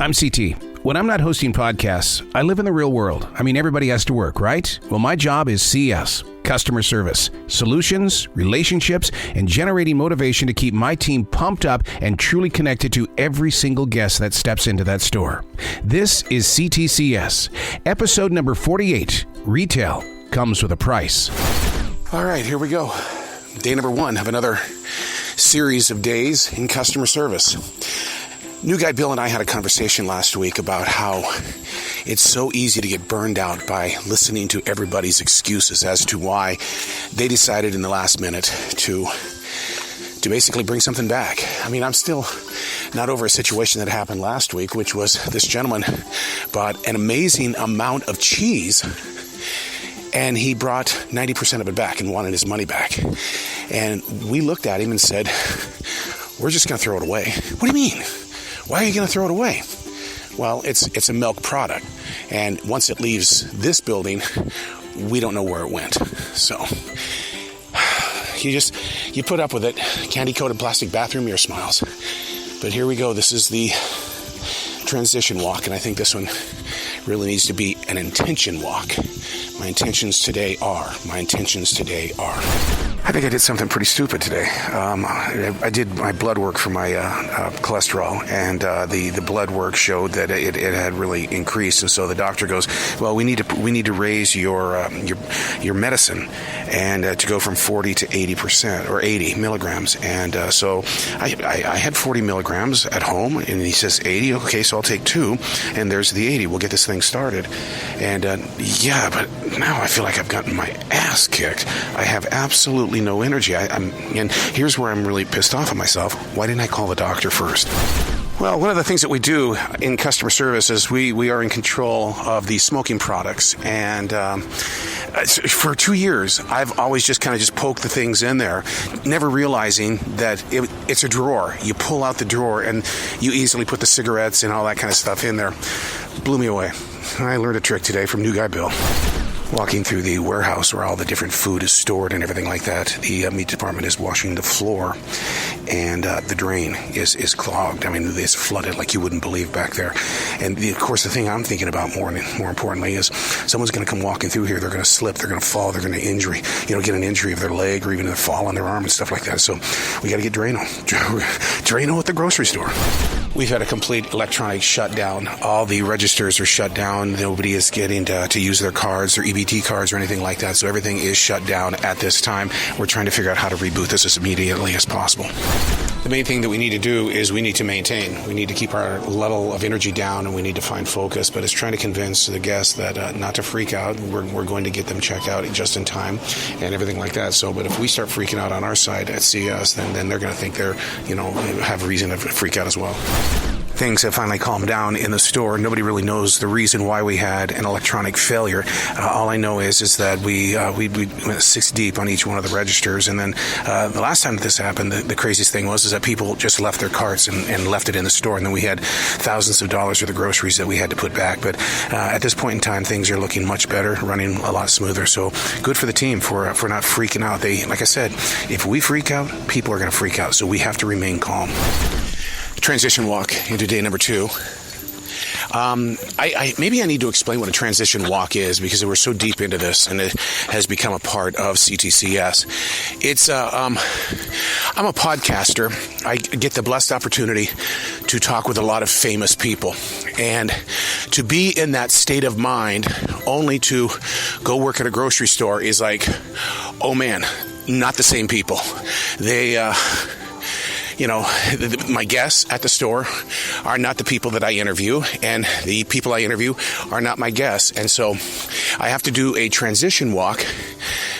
I'm CT. When I'm not hosting podcasts, I live in the real world. I mean, everybody has to work, right? Well, my job is CS, customer service, solutions, relationships, and generating motivation to keep my team pumped up and truly connected to every single guest that steps into that store. This is C.T.C.S, episode number 48. Retail comes with a price. All right, here we go. Day number 1 of another series of days in customer service. New guy Bill and I had a conversation last week about how it's so easy to get burned out by listening to everybody's excuses as to why they decided in the last minute to basically bring something back. I mean, I'm still not over a situation that happened last week, which was this gentleman bought an amazing amount of cheese and he brought 90% of it back and wanted his money back. And we looked at him and said, we're just going to throw it away. What do you mean? Why are you going to throw it away? Well, it's a milk product, and once it leaves this building, we don't know where it went. So you put up with it. Candy-coated plastic bathroom mirror smiles. But here we go. This is the transition walk, and I think this one really needs to be an intention walk. My intentions today are. I think I did something pretty stupid today. I did my blood work for my cholesterol, and the blood work showed that it had really increased. And so the doctor goes, "Well, we need to raise your medicine, and to go from 40 to 80% or 80 milligrams." And so I had 40 milligrams at home, and he says 80. Okay, so I'll take 2, and there's the 80. We'll get this thing started. And but now I feel like I've gotten my ass kicked. I have absolutely no energy. And here's where I'm really pissed off at myself. Why didn't I call the doctor first? Well, one of the things that we do in customer service is we are in control of the smoking products. And for 2 years, I've always just poked the things in there, never realizing that it's a drawer. You pull out the drawer and you easily put the cigarettes and all that kind of stuff in there. Blew me away. I learned a trick today from new guy Bill. Walking through the warehouse where all the different food is stored and everything like that, the meat department is washing the floor, and the drain is clogged. I mean, it's flooded like you wouldn't believe back there. And of course, the thing I'm thinking about more importantly is someone's going to come walking through here. They're going to slip. They're going to fall. They're going to get an injury of their leg or even a fall on their arm and stuff like that. So we got to get Drano. Drano at the grocery store. We've had a complete electronic shutdown. All the registers are shut down. Nobody is getting to use their cards, their EBT cards or anything like that. So everything is shut down at this time. We're trying to figure out how to reboot this as immediately as possible. The main thing that we need to do is we need to maintain. We need to keep our level of energy down, and we need to find focus. But it's trying to convince the guests that not to freak out. We're going to get them checked out just in time and everything like that. So, but if we start freaking out on our side at CS, then they're going to think they're, have a reason to freak out as well. Things have finally calmed down in the store. Nobody really knows the reason why we had an electronic failure. All I know is that we went 6 deep on each one of the registers. And then the last time that this happened, the craziest thing was that people just left their carts and left it in the store. And then we had thousands of dollars worth of groceries that we had to put back. But at this point in time, things are looking much better, running a lot smoother. So good for the team for not freaking out. Like I said, if we freak out, people are going to freak out. So we have to remain calm. Transition walk into day number 2. Maybe I need to explain what a transition walk is, because we're so deep into this and it has become a part of C.T.C.S. It's I'm a podcaster. I get the blessed opportunity to talk with a lot of famous people, and to be in that state of mind only to go work at a grocery store is like, oh man, not the same people. They my guests at the store are not the people that I interview, and the people I interview are not my guests. And so I have to do a transition walk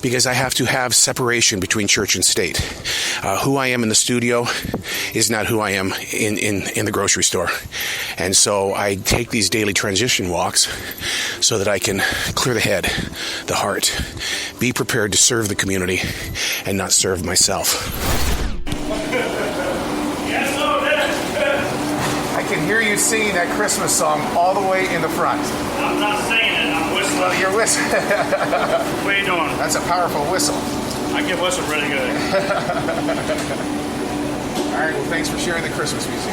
because I have to have separation between church and state. Who I am in the studio is not who I am in the grocery store. And so I take these daily transition walks so that I can clear the head, the heart, be prepared to serve the community and not serve myself. I can hear you singing that Christmas song all the way in the front. I'm not singing it, I'm whistling. Well, you're whistling. What are you doing? That's a powerful whistle. I can whistle really good. All right, well, thanks for sharing the Christmas music.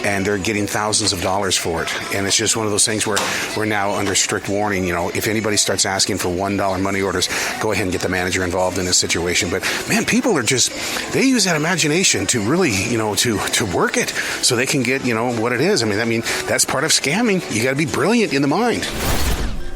and they're getting thousands of dollars for it. And it's just one of those things where we're now under strict warning. If anybody starts asking for $1 money orders, go ahead and get the manager involved in this situation. But man, people are they use that imagination to really, to work it so they can get, what it is. I mean, that's part of scamming. You got to be brilliant in the mind.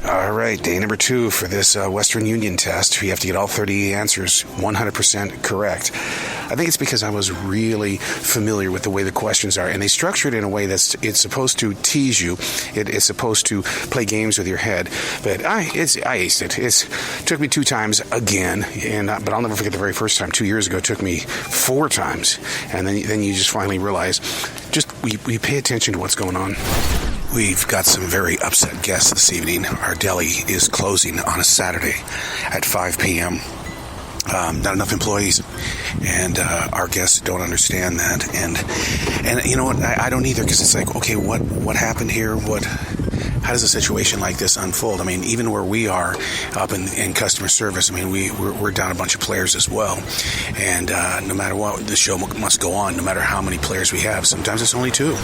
All right, day number 2 for this Western Union test. You have to get all 30 answers 100% correct. I think it's because I was really familiar with the way the questions are, and they structure it in a way it's supposed to tease you. It's supposed to play games with your head. But I aced it. It took me 2 times again, but I'll never forget the very first time. 2 years ago, it took me 4 times, and then you just finally realize, we pay attention to what's going on. We've got some very upset guests this evening. Our deli is closing on a Saturday at 5 p.m. Not enough employees, and our guests don't understand that. And you know what? I don't either, because it's like, okay, what happened here? How does a situation like this unfold? I mean, even where we are up in customer service, I mean, we're down a bunch of players as well. And no matter what, the show must go on, no matter how many players we have. Sometimes it's only 2.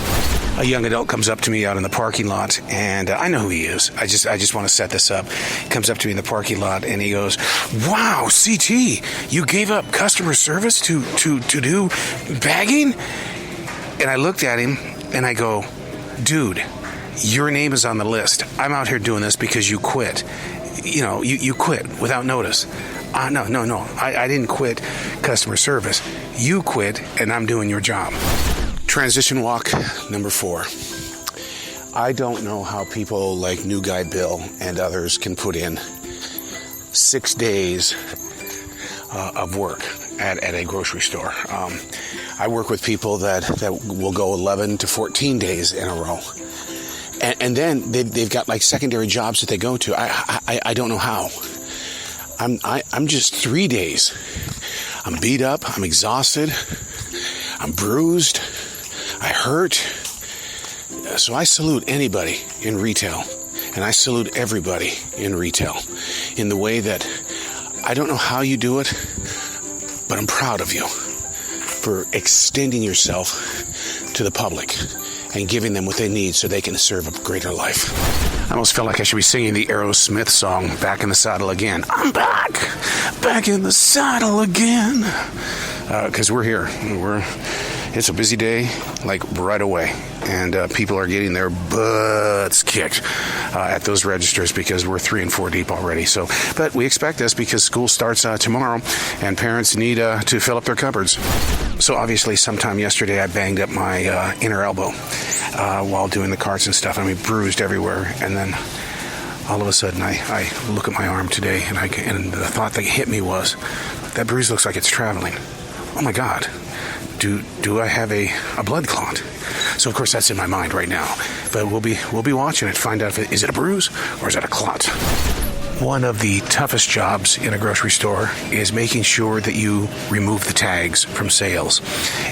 A young adult comes up to me out in the parking lot, and I know who he is. I just want to set this up. Comes up to me in the parking lot, and he goes, "Wow, CT, you gave up customer service to do bagging?" And I looked at him, and I go, "Dude, your name is on the list. I'm out here doing this because you quit. You quit without notice." No. I didn't quit customer service. You quit, and I'm doing your job. Transition walk number 4. I don't know how people like New Guy Bill and others can put in 6 days of work at a grocery store. I work with people that will go 11 to 14 days in a row. And then they've got like secondary jobs that they go to. I don't know how. I'm just 3 days. I'm beat up. I'm exhausted. I'm bruised. I hurt. So I salute anybody in retail, and I salute everybody in retail in the way that I don't know how you do it, but I'm proud of you for extending yourself to the public and giving them what they need so they can serve a greater life. I almost felt like I should be singing the Aerosmith song, Back in the Saddle Again. I'm back in the saddle again. Because we're here. It's a busy day, like right away. And people are getting their butts kicked at those registers because we're 3 and 4 deep already. But we expect this because school starts tomorrow, and parents need to fill up their cupboards. So obviously, sometime yesterday, I banged up my inner elbow while doing the carts and stuff. I mean, bruised everywhere. And then all of a sudden, I look at my arm today, and the thought that hit me was, that bruise looks like it's traveling. Oh my God. Do I have a blood clot? So of course that's in my mind right now. But we'll be watching it, find out is it a bruise or is it a clot? One of the toughest jobs in a grocery store is making sure that you remove the tags from sales.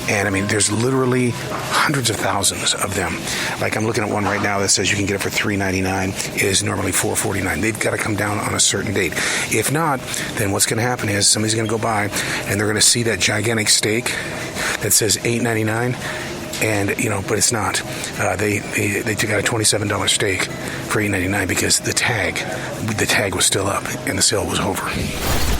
And I mean, there's literally hundreds of thousands of them. Like I'm looking at one right now that says you can get it for $3.99. It is normally $4.49. They've got to come down on a certain date. If not, then what's going to happen is somebody's going to go by and they're going to see that gigantic steak that says $8.99. And, but it's not. They took out a $27 steak for $8.99 because the tag was still up and the sale was over.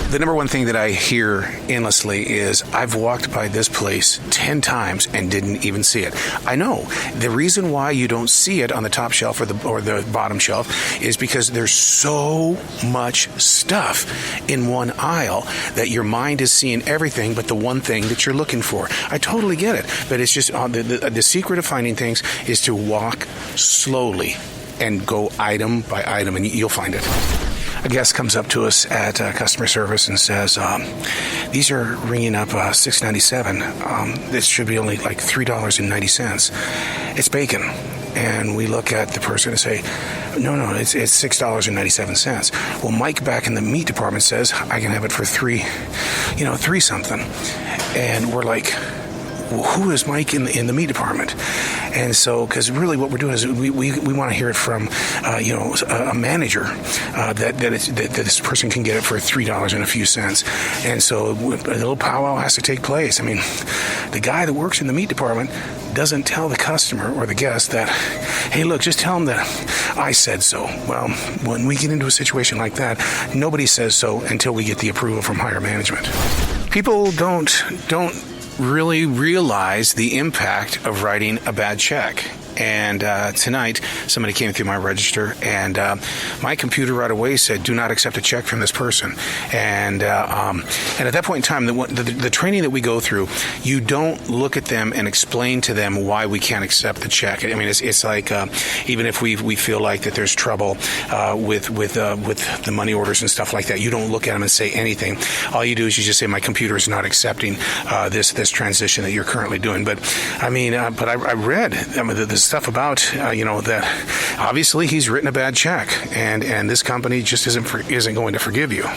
The number one thing that I hear endlessly is, I've walked by this place 10 times and didn't even see it. I know. The reason why you don't see it on the top shelf or the bottom shelf is because there's so much stuff in one aisle that your mind is seeing everything but the one thing that you're looking for. I totally get it. But it's just the secret of finding things is to walk slowly and go item by item, and you'll find it. A guest comes up to us at customer service and says, these are ringing up $6.97. This should be only like $3.90. It's bacon. And we look at the person and say, no, it's $6.97. Well, Mike back in the meat department says I can have it for $3 something. And we're like, who is Mike in the meat department? And so, because really what we're doing is we want to hear it from, a manager that this person can get it for $3 and a few cents. And so a little powwow has to take place. I mean, the guy that works in the meat department doesn't tell the customer or the guest that, hey, look, just tell them that I said so. Well, when we get into a situation like that, nobody says so until we get the approval from higher management. People don't really realize the impact of writing a bad check. And tonight, somebody came through my register, and my computer right away said, "Do not accept a check from this person." And at that point in time, the training that we go through, you don't look at them and explain to them why we can't accept the check. I mean, it's like even if we feel like that there's trouble with the money orders and stuff like that, you don't look at them and say anything. All you do is you just say, "My computer is not accepting this transition that you're currently doing." But I mean, I read the stuff about that obviously he's written a bad check, and this company just isn't going to forgive you.